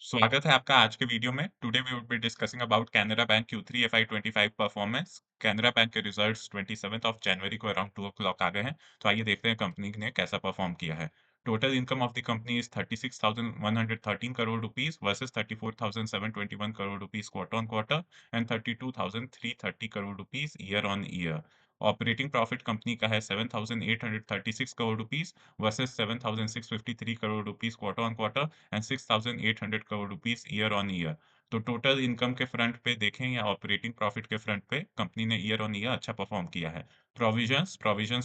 स्वागत है आपका आज के वीडियो में। Today we would be discussing about Canara bank Q3 FY25 performance. Canara bank के रिजल्ट्स 27 ऑफ जनवरी को अराउंड 2 o'clock आ गए हैं, तो आइए देखते हैं कंपनी ने कैसा परफॉर्म किया है। Total income of the company is 36,113 crore rupees versus 34,721 crore rupees quarter on quarter and 32,330 crore rupees year on year. Operating profit company का है 7,836 crore rupees versus 7,653 crore rupees quarter on quarter and 6,800 crore rupees year on year. तो total income के front पे देखें या operating profit के front पे company ने ईयर ऑन ईयर अच्छा परफॉर्म किया है। Provisions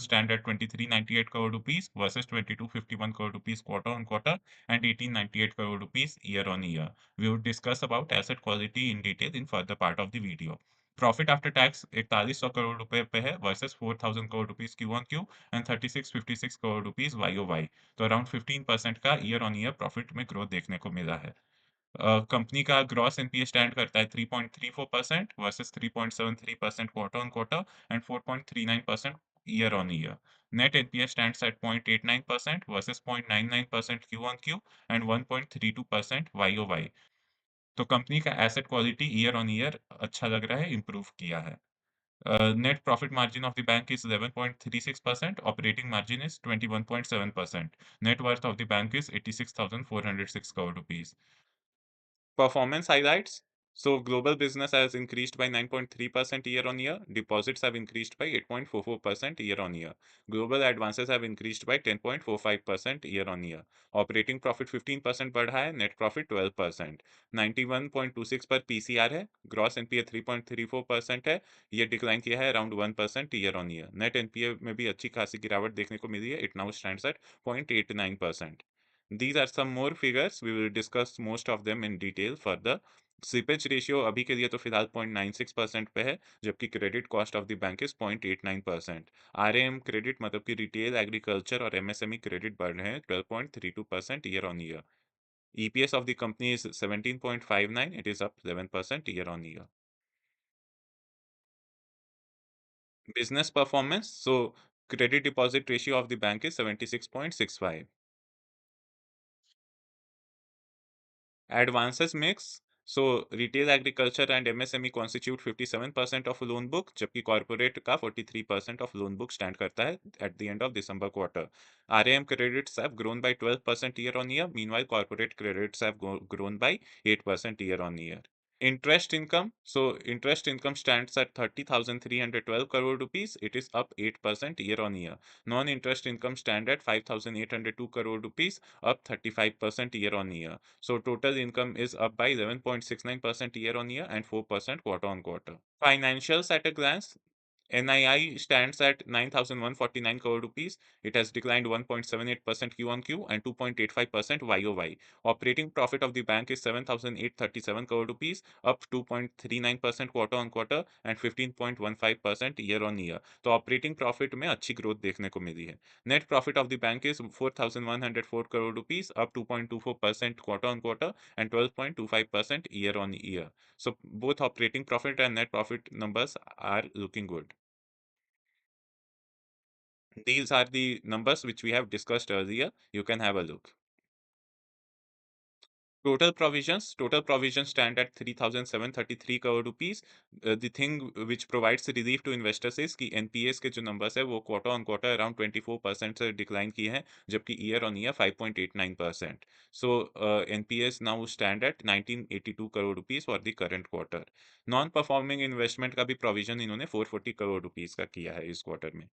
stand at 2398 crore rupees versus 2251 crore rupees quarter on quarter and 1898 crore rupees year on year. We would discuss about asset quality in detail in further part of the video. Profit after tax 4100 crore रुपए पे है versus 4000 crore rupees Q on Q and 3656 crore rupees Y O Y. तो around 15% का year on year profit में growth देखने को मिला है। कंपनी का ग्रॉस एनपीए स्टैंड करता है 3.34% versus 3.73% quarter on quarter and 4.39% year on year. Net NPA stands at 0.89% versus 0.99% Q on Q and 1.32% Y O Y. तो कंपनी का asset quality year on year अच्छा लग रहा है, इंप्रूव किया है। Net profit margin of the bank is 11.36%. Operating margin is 21.7%. Net worth of the bank is 86,406 crore rupees. Performance highlights. So global business has increased by 9.3% year on year. Deposits have increased by 8.44% year on year. Global advances have increased by 10.45% year on year. Operating profit 15% बढ़ा है, net profit 12%. 91.26 पर PCR है, gross NPA 3.34% है, ये decline किया है around 1% year on year. Net NPA में भी अच्छी खासी गिरावट देखने को मिली है, it now stands at 0.89%. These are some more figures. We will discuss most of them in detail further. Slippage ratio अभी के लिए तो फिलहाल 0.96% पे है, जबकि credit cost of the bank is 0.89%। RAM credit मतलब कि रिटेल एग्रीकल्चर और एमएसएमई क्रेडिट बढ़ रहे हैं 12.32% year on year. EPS of the company is 17.59, it is up 11% year on year. Business performance, so credit deposit ratio of the bank is 76.65। Advances mix. So retail agriculture and MSME constitute 57% of loan book, जबकि corporate का 43% of loan book stand करता है at the end of December quarter. RAM credits have grown by 12% year on year. Meanwhile, corporate credits have grown by 8% year on year. Interest income. So interest income stands at 30,312 crore rupees. It is up 8% year on year. Non-interest income stand at 5,802 crore rupees, up 35% year on year. So total income is up by 11.69% year on year and 4% quarter on quarter. Financials at a glance. NII stands at 9,149 crore rupees. It has declined 1.78% Q on Q and 2.85% YOY. Operating profit of the bank is 7,837 crore rupees, up 2.39% quarter on quarter and 15.15% year on year. तो operating profit में अच्छी growth देखने को मिली है। Net profit of the bank is 4,104 crore rupees, up 2.24% quarter on quarter and 12.25% year on year. So both operating profit and net profit numbers are looking good. These are the numbers which we have discussed earlier. You can have a look. Total provisions stand at 3,733 crore rupees. The thing which provides relief to investors is कि NPAs के जो numbers है वो quarter on quarter around 24% से decline किए हैं, जबकि year on year 5.89%. So NPAs now stand at 1982 crore rupees for the current quarter. Non-performing investment का भी provision इन्होंने 440 crore rupees का किया है इस quarter में.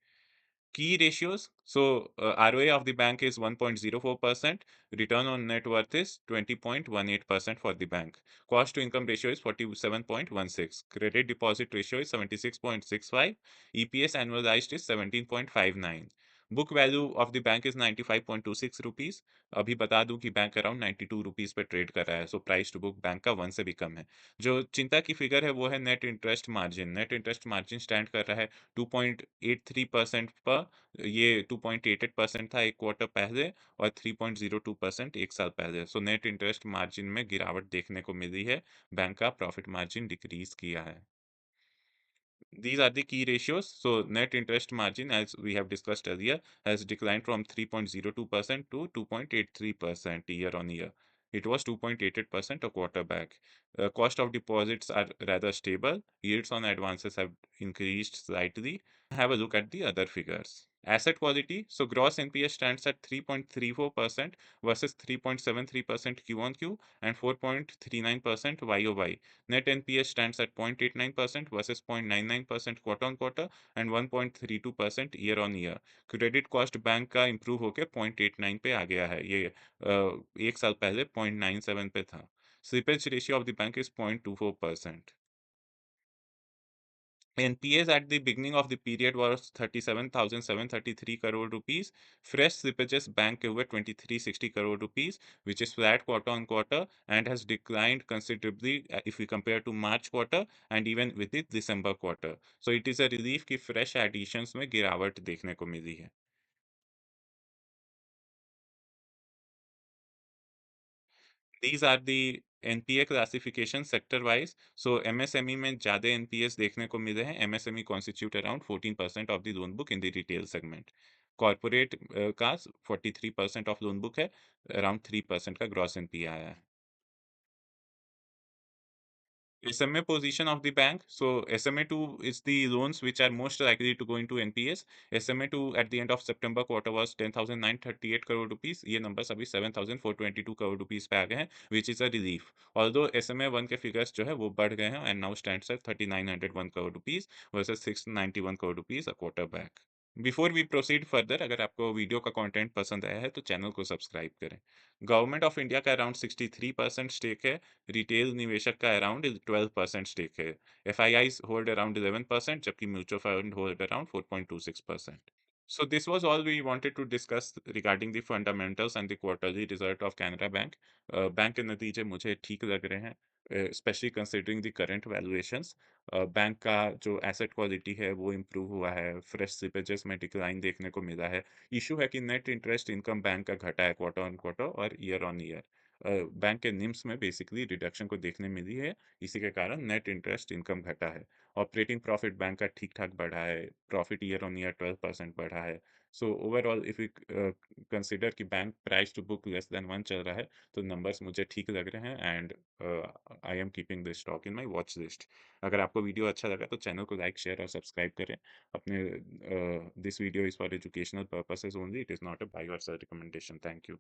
Key ratios. So ROA of the bank is 1.04%. Return on net worth is 20.18% for the bank. Cost to income ratio is 47.16. Credit deposit ratio is 76.65. EPS annualized is 17.59. Book value of the bank is 95.26 rupees. अभी बता दूं कि bank around 92 rupees पे trade कर रहा है, so price to book bank का 1 से भी कम है. जो चिंता की फिगर है वो है net interest margin. Net interest margin stand कर रहा है 2.83% पर. ये 2.88% था एक क्वार्टर पहले और 3.02% एक साल पहले. सो नेट इंटरेस्ट मार्जिन में गिरावट देखने को मिली है. बैंक का प्रॉफिट मार्जिन डिक्रीज किया है. These are the key ratios. So net interest margin, as we have discussed earlier, has declined from 3.02% to 2.83% year on year. It was 2.88% a quarter back. Cost of deposits are rather stable. Yields on advances have increased slightly. Have a look at the other figures. Asset quality. So gross NPA stands at 3.34% versus 3.73% Q on Q and 4.39% YOY. Net NPA stands at 0.89% versus 0.99% quarter on quarter and 1.32% year on year. Credit cost bank का improve होकर 0.89 पे आ गया है। ये एक साल पहले 0.97 पे था। Slippage ratio of the bank is 0.24%। NPAs at the beginning of the period was 37,733 crore rupees. Fresh slippages bank के हुए 2360 crore rupees, which is flat quarter on quarter and has declined considerably if we compare to March quarter and even with the December quarter. So it is a relief कि fresh additions में गिरावट देखने को मिली है। These are the NPA classification sector wise. So MSME में ज़्यादा NPS देखने को मिले हैं। MSME constitute around 14% of the loan book in the retail segment. Corporate का 43% ऑफ लोन बुक है। अराउंड 3% का ग्रॉस एनपीए आया है। SMA position of the bank. So SMA2 is the loans which are most likely to go into NPAs. SMA2 at the end of September quarter was 10,938 crore rupees. ये numbers अभी 7,422 crore rupees पे आ गए हैं, which is a relief. Although SMA1 के figures जो है वो बढ़ गए हैं and now stands at 3,901 crore rupees versus 691 crore rupees a quarter back. Before we proceed further, अगर आपको वीडियो का कंटेंट पसंद आया है तो चैनल को सब्सक्राइब करें। गवर्नमेंट ऑफ इंडिया का अराउंड 63% स्टेक है। रिटेल निवेशक का अराउंड 12% स्टेक है। एफआईआईज होल्ड अराउंड 11% जबकि mutual fund hold around 4.26%। So this was all we wanted to discuss regarding the fundamentals and the quarterly result of Canara Bank. Bank के नतीजे मुझे ठीक लग रहे हैं, specially considering the current valuations. Bank का जो एसेट क्वालिटी है वो इम्प्रूव हुआ है, फ्रेश स्लिपेजेस में डिक्लाइन देखने को मिला है। इशू है कि नेट इंटरेस्ट इनकम बैंक का घटा है क्वार्टर ऑन क्वार्टर और ईयर ऑन ईयर। बैंक के निम्स में बेसिकली रिडक्शन को देखने मिली है, इसी के कारण नेट इंटरेस्ट इनकम घटा है। ऑपरेटिंग प्रॉफिट बैंक का ठीक-ठाक बढ़ा है, प्रॉफिट ईयर ऑन ईयर 12% बढ़ा है। So overall if you consider कि bank price to book less than 1 चल रहा है, तो नंबर्स मुझे ठीक लग रहे हैं and I am keeping this stock in my watch list. अगर आपको वीडियो अच्छा लगा तो चैनल को लाइक, शेयर और सब्सक्राइब करें। अपने this video is for educational purposes only, it is not a buy or sell recommendation. Thank you.